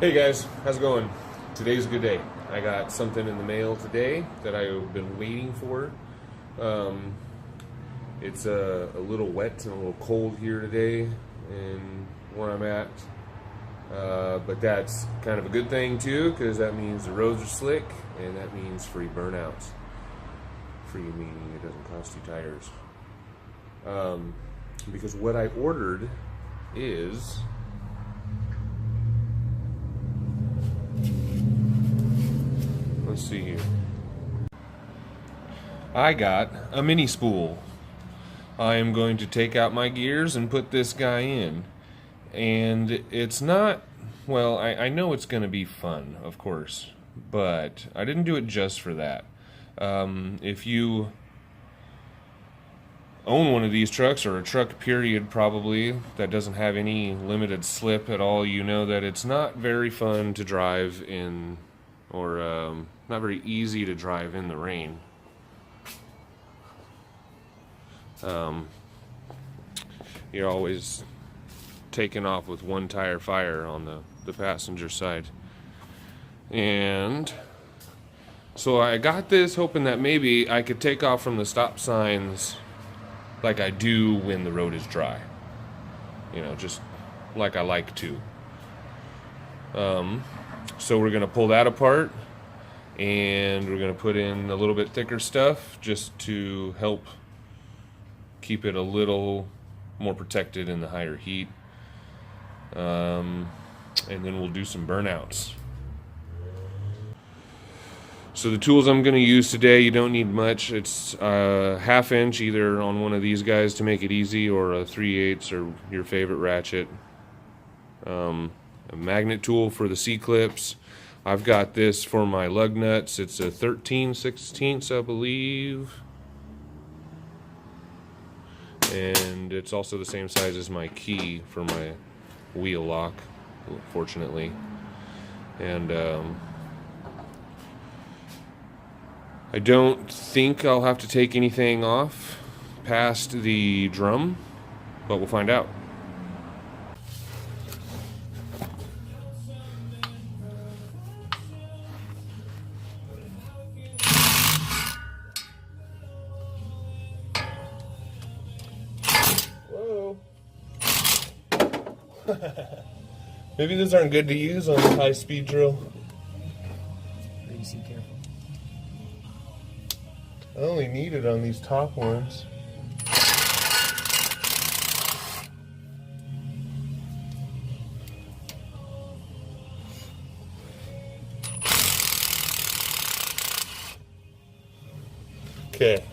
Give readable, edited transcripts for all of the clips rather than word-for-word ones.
Hey guys, how's it going? Today's a good day. I got something in the mail today that I've been waiting for. It's a little wet and a little cold here today in where I'm at. But that's kind of a good thing too, because that means the roads are slick and that means free burnouts. Free meaning it doesn't cost you tires. Because what I ordered is let's see here. I got a mini spool. I am going to take out my gears and put this guy in. And it's not, well, I know it's going to be fun, of course, but I didn't do it just for that. If you own one of these trucks, or a truck period probably, that doesn't have any limited slip at all, you know that it's not very fun to drive in, or not very easy to drive in the rain. You're always taking off with one tire fire on the passenger side. And so I got this hoping that maybe I could take off from the stop signs like I do when the road is dry. You know, just like I like to. So we're gonna pull that apart and we're gonna put in a little bit thicker stuff just to help keep it a little more protected in the higher heat. And then we'll do some burnouts. So the tools I'm going to use today, you don't need much. It's a 1/2 inch either on one of these guys to make it easy, or a 3/8 or your favorite ratchet. A magnet tool for the C-clips. I've got this for my lug nuts. It's a 13/16, I believe. And it's also the same size as my key for my wheel lock, fortunately. And I don't think I'll have to take anything off past the drum, but we'll find out. Whoa. Maybe those aren't good to use on a high-speed drill. Please be careful. I only need it on these top ones. Okay.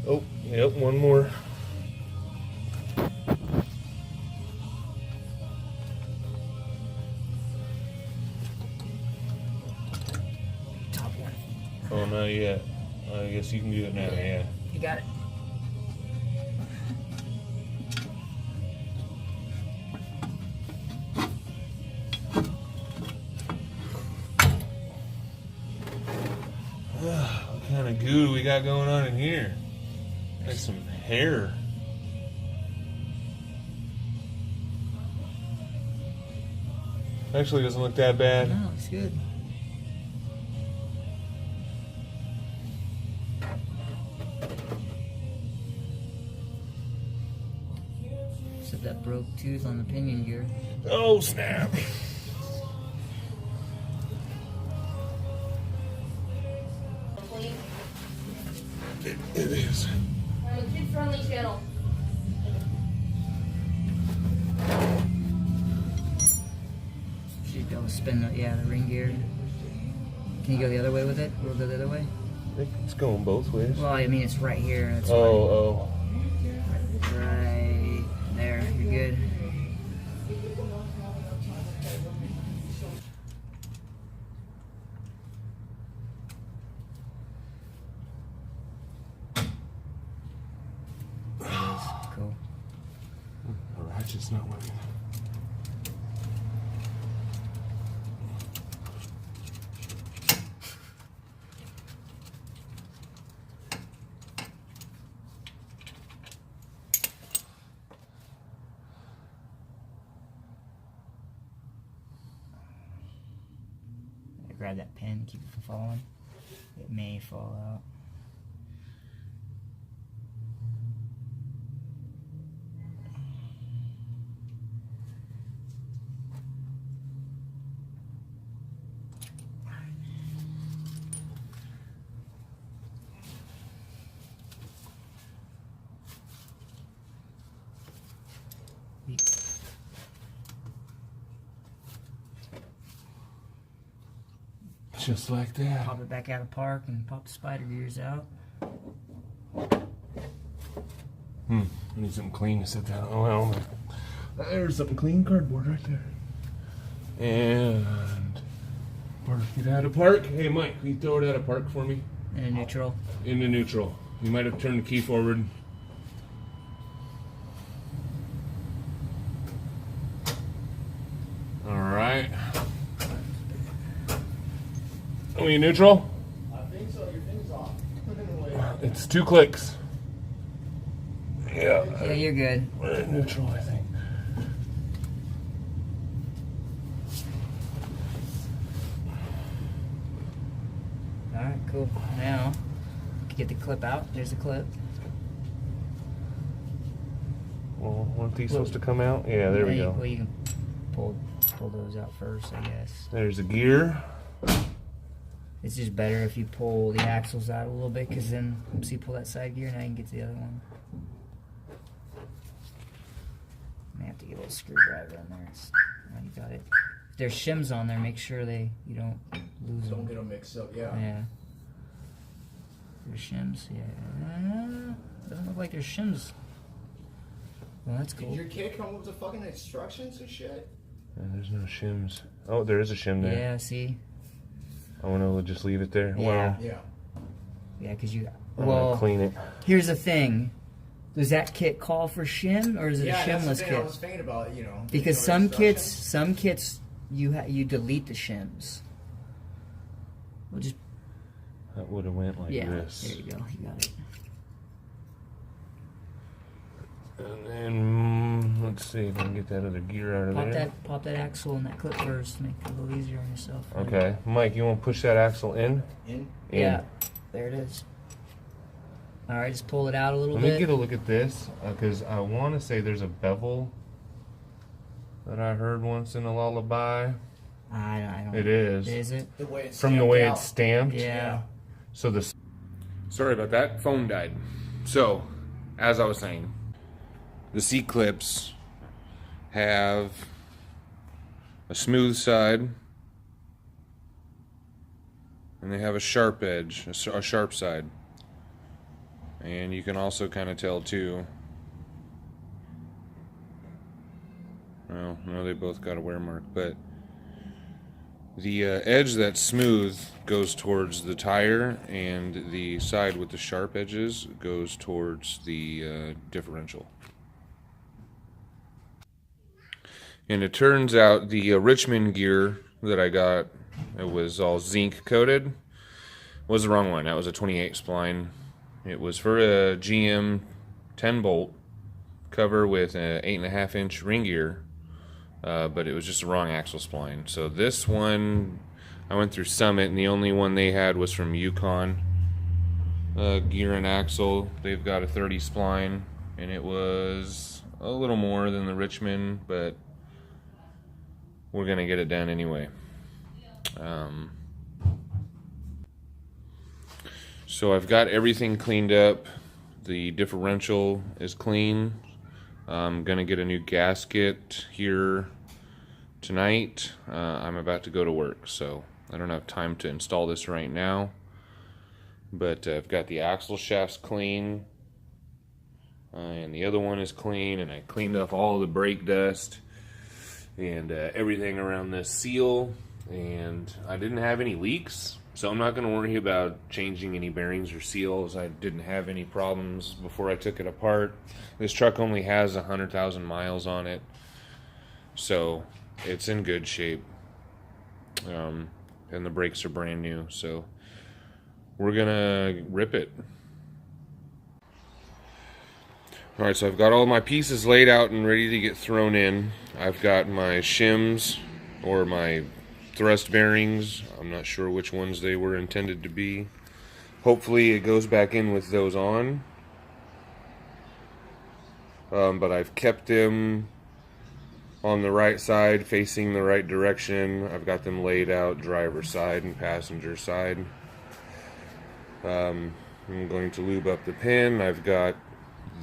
Oh, yep, one more. Top one. Oh, not yet. I guess you can do it now, yeah. You got it. What kind of goo do we got going on in here? Like some hair. Actually, doesn't look that bad. No, it's good. Except that broke tooth on the pinion gear. Oh, snap. It is. I'm a kid-friendly channel. That'll spin the, yeah, the ring gear. Can you go the other way with it? We'll go the other way? I think it's going both ways. Well, I mean, it's right here. That's Oh. right there. You're good. There it is. Cool. The ratchet's not working. Grab that pin, keep it from falling. It may fall out. Just like that. Pop it back out of park and pop the spider gears out. I need something clean to set that on. Well, there's something clean, cardboard right there. And park it out of park. Hey Mike, can you throw it out of park for me? In neutral. Into neutral. You might have turned the key forward. Alright. Are we in neutral? I think so. Your thing's off. It's 2 clicks. Yeah. Yeah, you're good. We're in neutral, I think. Alright, cool. Now, you can get the clip out. There's the clip. Well, weren't these supposed to come out? Yeah, there we go. Well, you can pull those out first, I guess. There's a gear. It's just better if you pull the axles out a little bit, because then, see, pull that side gear, now you can get to the other one. May have to get a little screwdriver in there. Now you got it. If there's shims on there, make sure you don't lose them. Don't get them mixed up, yeah. Yeah. There's shims, yeah. Doesn't look like there's shims. Well, that's cool. Did your kid come up with the fucking instructions and shit? Yeah, there's no shims. Oh, there is a shim there. Yeah, see? I want to just leave it there. Yeah. Well, Yeah. Yeah, because you... I'm going to clean it. Here's the thing. Does that kit call for shim, or is it a That's the shimless thing kit? I was thinking about, you know. Because the some instructions. kits, you delete the shims. We'll just... That would have went like Yeah, this. there you go. You got it. And then, let's see if I can get that other gear out of there. Pop that axle in that clip first. Make it a little easier on yourself. Okay. Mike, you want to push that axle in? In? Yeah. There it is. All right, just pull it out a little Let bit. me get a look at this, because I want to say there's a bevel that I heard once in a lullaby. I don't. It is. Is it? The way it's From the way out. it's stamped. Yeah. So the... Sorry about that. Phone died. So, as I was saying, the seat clips have a smooth side, and they have a sharp edge, a sharp side. And you can also kind of tell too. Well, no, they both got a wear mark, but the edge that's smooth goes towards the tire, and the side with the sharp edges goes towards the differential. And it turns out the Richmond gear that I got, it was all zinc coated, was the wrong one. That was a 28 spline. It was for a GM 10 bolt cover with an 8.5 inch ring gear, but it was just the wrong axle spline. So this one, I went through Summit, and the only one they had was from Yukon Gear and Axle. They've got a 30 spline, and it was a little more than the Richmond, but we're gonna get it done anyway. So I've got everything cleaned up. The differential is clean. I'm gonna get a new gasket here tonight. I'm about to go to work, so I don't have time to install this right now. But I've got the axle shafts clean, and the other one is clean, and I cleaned up all the brake dust and everything around this seal, and I didn't have any leaks, so I'm not going to worry about changing any bearings or seals. I didn't have any problems before I took it apart. This truck only has 100,000 miles on it, so it's in good shape, and the brakes are brand new, so we're gonna rip it. Alright, so I've got all my pieces laid out and ready to get thrown in. I've got my shims, or my thrust bearings. I'm not sure which ones they were intended to be. Hopefully it goes back in with those on. But I've kept them on the right side, facing the right direction. I've got them laid out driver's side and passenger side. I'm going to lube up the pin. I've got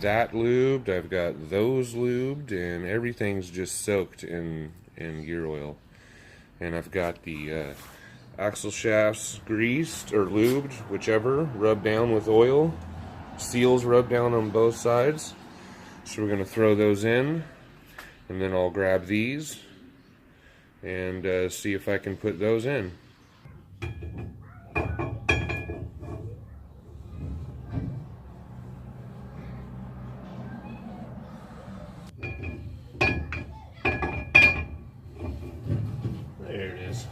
that lubed, I've got those lubed, and everything's just soaked in gear oil. And I've got the axle shafts greased or lubed, whichever, rubbed down with oil. Seals rubbed down on both sides. So we're going to throw those in, and then I'll grab these and see if I can put those in. There it is.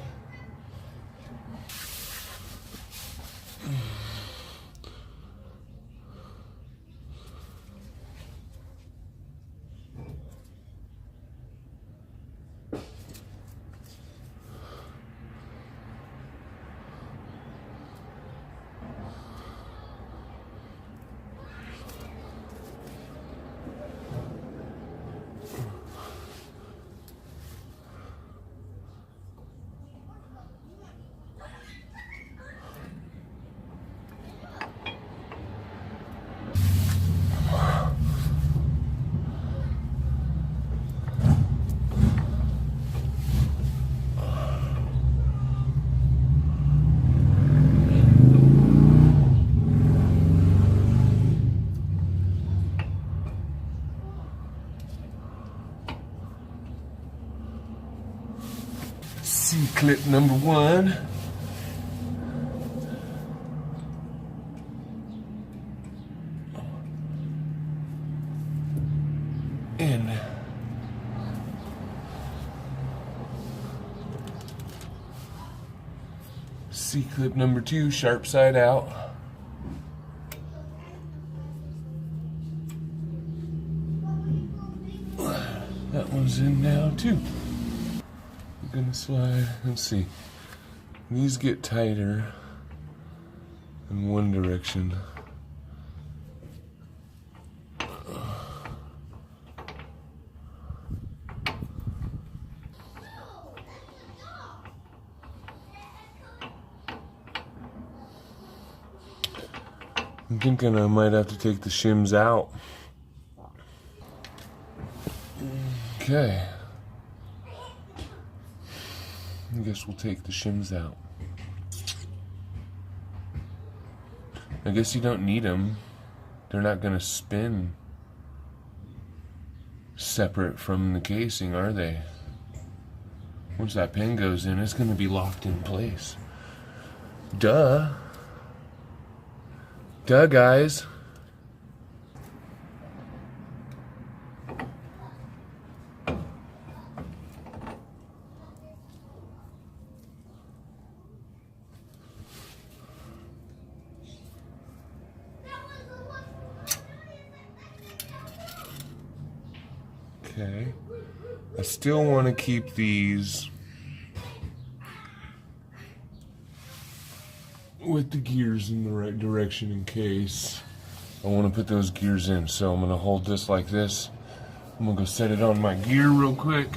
C-clip number 1. In. C-clip number 2, sharp side out. That one's in now too. I'm gonna slide, let's see. These get tighter in one direction. I'm thinking I might have to take the shims out. Okay. I guess we'll take the shims out. I guess you don't need them. They're not going to spin separate from the casing, are they? Once that pin goes in, it's going to be locked in place. Duh. Duh, guys. Okay. I still want to keep these with the gears in the right direction in case I want to put those gears in. So I'm going to hold this like this. I'm going to go set it on my gear real quick.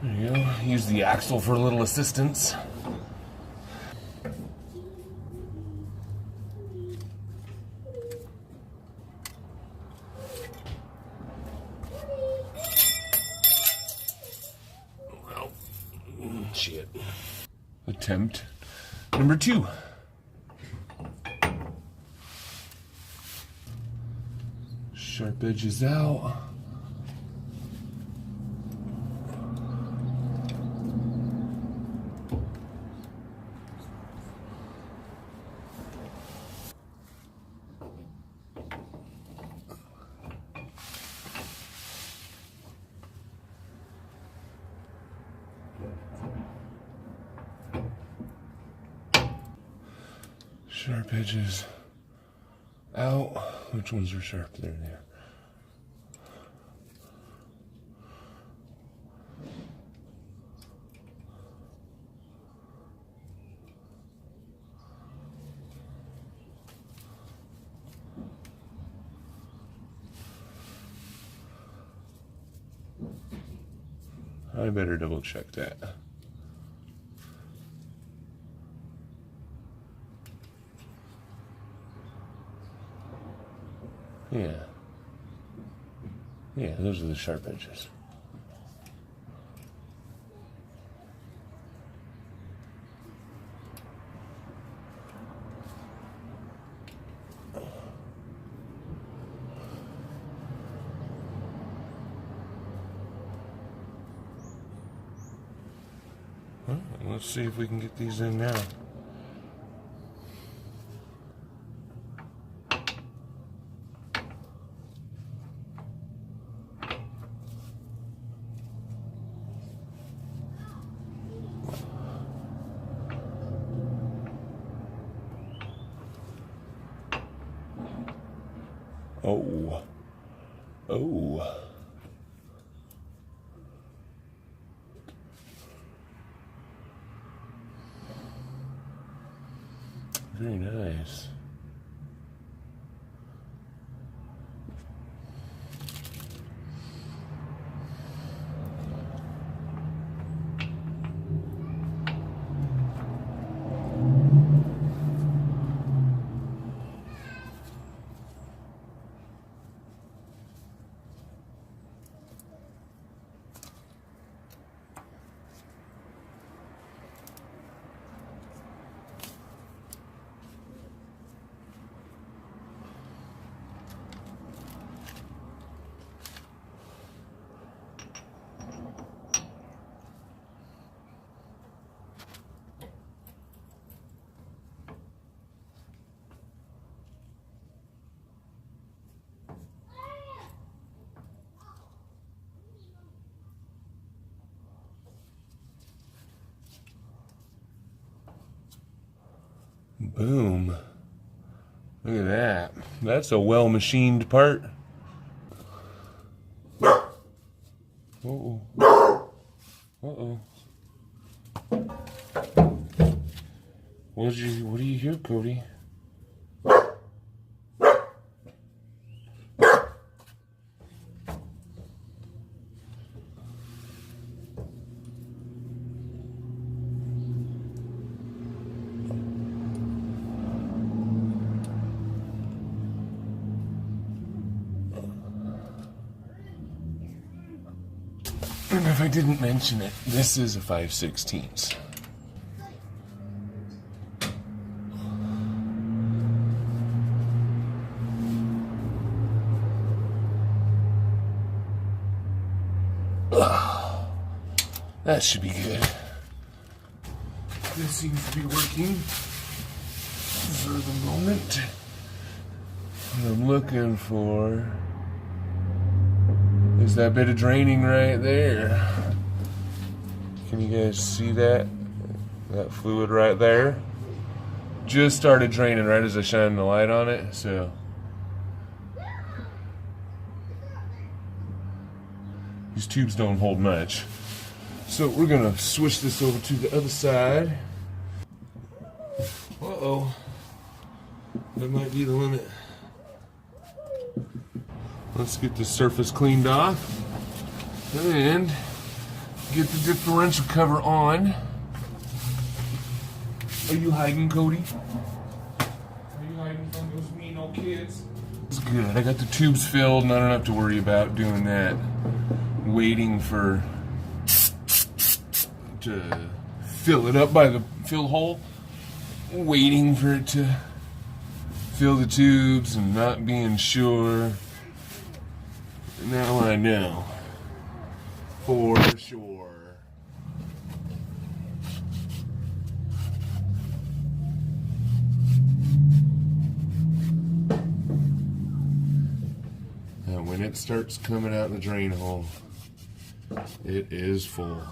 There you go. Use the axle for a little assistance. shit. Attempt number 2. Sharp edges out. Sharp edges out. Which ones are sharp? There. I better double check that. Yeah, those are the sharp edges. Well, let's see if we can get these in now. Oh. Very nice. Boom. Look at that. That's a well-machined part. Uh-oh. Uh-oh. What do you hear, Cody? And if I didn't mention it, this is a 5/16. That should be good. This seems to be working for the moment. What I'm looking for is that bit of draining right there. Can you guys see that? That fluid right there? Just started draining right as I shined the light on it, so. These tubes don't hold much. So we're gonna switch this over to the other side. Uh-oh. That might be the limit. Let's get the surface cleaned off and get the differential cover on. Are you hiding, Cody? Are you hiding from those mean old kids? It's good. I got the tubes filled and I don't have to worry about doing that. Waiting for to fill it up by the fill hole, waiting for it to fill the tubes and not being sure. Now I know for sure. And when it starts coming out the drain hole, it is full.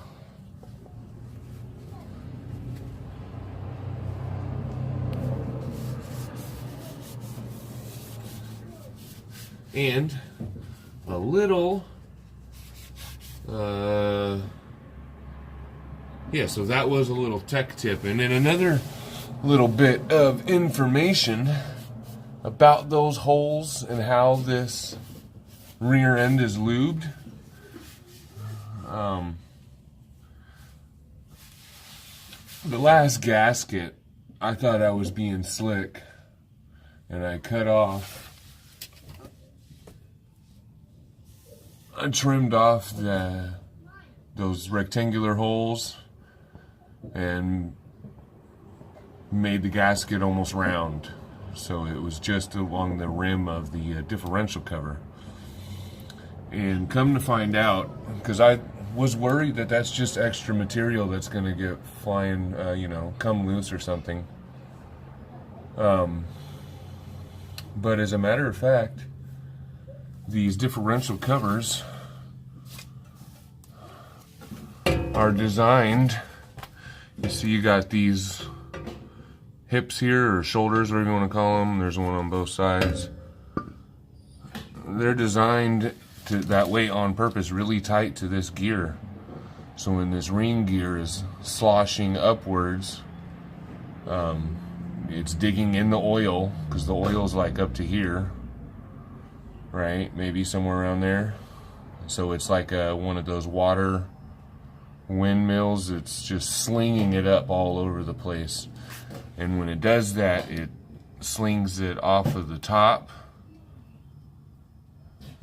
And a little, yeah, so that was a little tech tip. And then another little bit of information about those holes and how this rear end is lubed. The last gasket, I thought I was being slick, and I cut off. I trimmed off those rectangular holes and made the gasket almost round, so it was just along the rim of the differential cover. And come to find out, because I was worried that that's just extra material that's going to get flying, come loose or something. But as a matter of fact, these differential covers are designed, you see you got these hips here, or shoulders, whatever you want to call them. There's one on both sides. They're designed to that way on purpose, really tight to this gear. So when this ring gear is sloshing upwards, it's digging in the oil, because the oil's like up to here, right? Maybe somewhere around there. So it's like one of those water windmills. It's just slinging it up all over the place. And when it does that, it slings it off of the top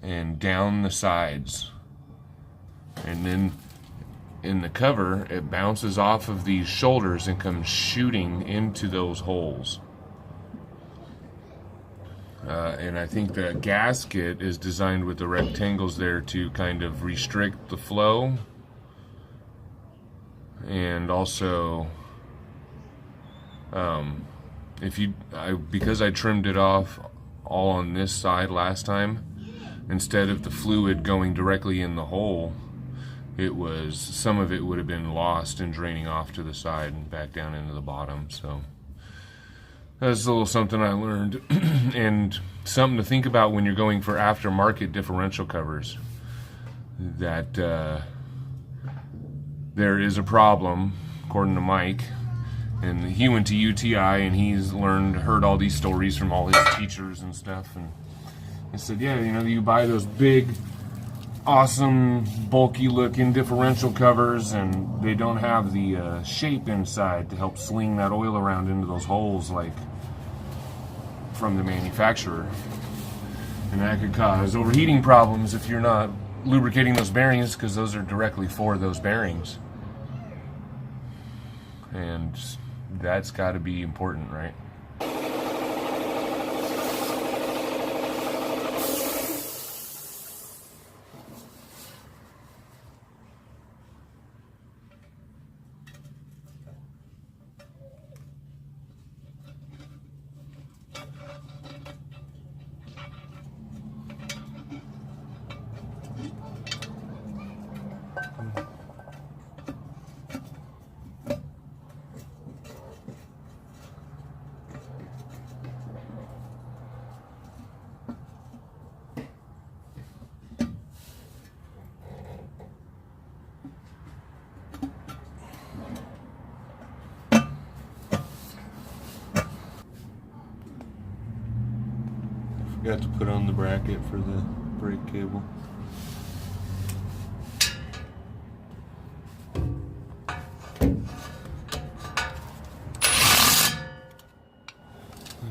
and down the sides. And then in the cover, it bounces off of these shoulders and comes shooting into those holes. And I think the gasket is designed with the rectangles there to kind of restrict the flow, and also because I trimmed it off all on this side last time, instead of the fluid going directly in the hole, some of it would have been lost and draining off to the side and back down into the bottom. So that's a little something I learned, and something to think about when you're going for aftermarket differential covers, that there is a problem, according to Mike, and he went to UTI and he's heard all these stories from all his teachers and stuff, and he said, yeah, you buy those big, awesome, bulky looking differential covers, and they don't have the shape inside to help sling that oil around into those holes like from the manufacturer. And that could cause overheating problems if you're not lubricating those bearings, because those are directly for those bearings. And that's got to be important, right? Forgot to put on the bracket for the brake cable.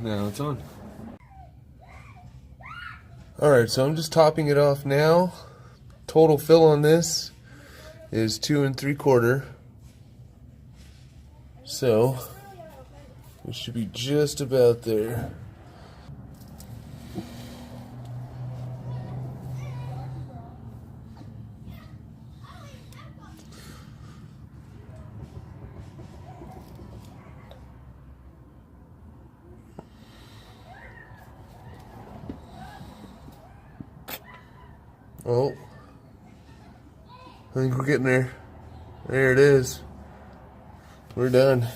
Now it's on. Alright, so I'm just topping it off now. Total fill on this is 2 3/4. So we should be just about there. Oh, I think we're getting there. There it is. We're done.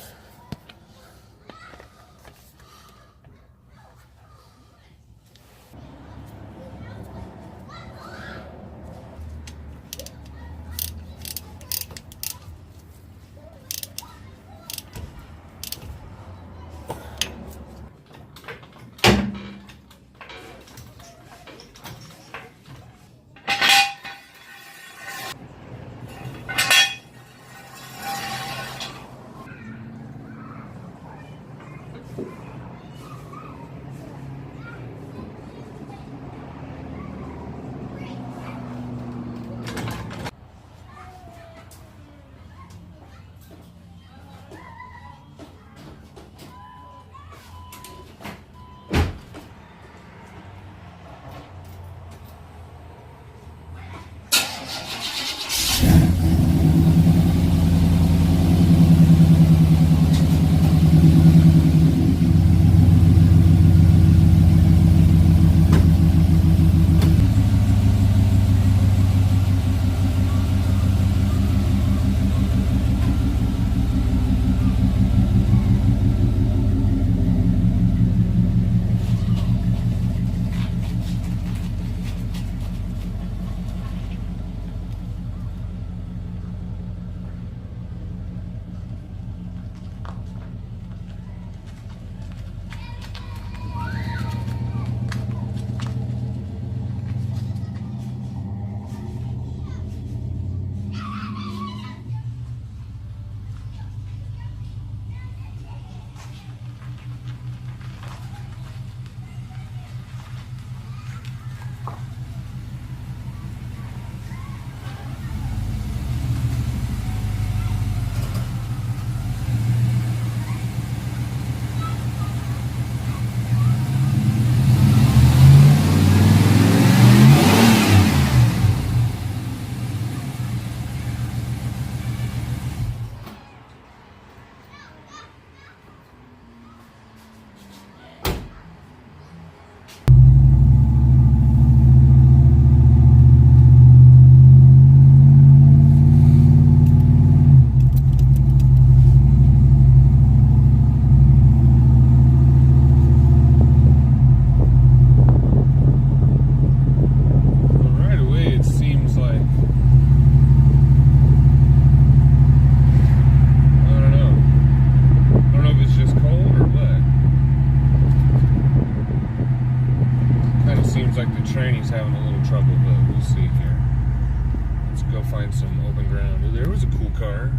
Find some open ground. There was a cool car.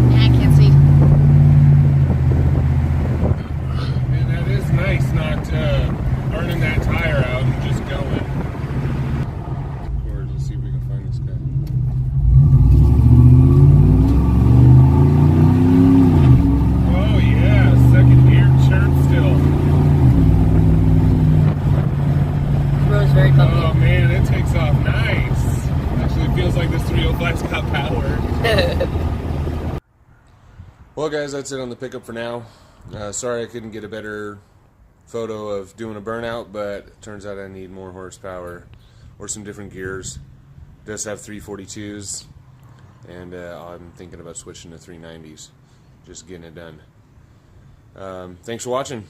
Yeah, I can't see. Man, that is nice not burning that tire out and just going. Of course, let's see if we can find this guy. Very bumpy. Oh man, it takes off nice. Actually, it feels like this 305's got power. Well guys, that's it on the pickup for now. Sorry I couldn't get a better photo of doing a burnout, but it turns out I need more horsepower or some different gears. It does have 342s, and I'm thinking about switching to 390s. Just getting it done. Thanks for watching.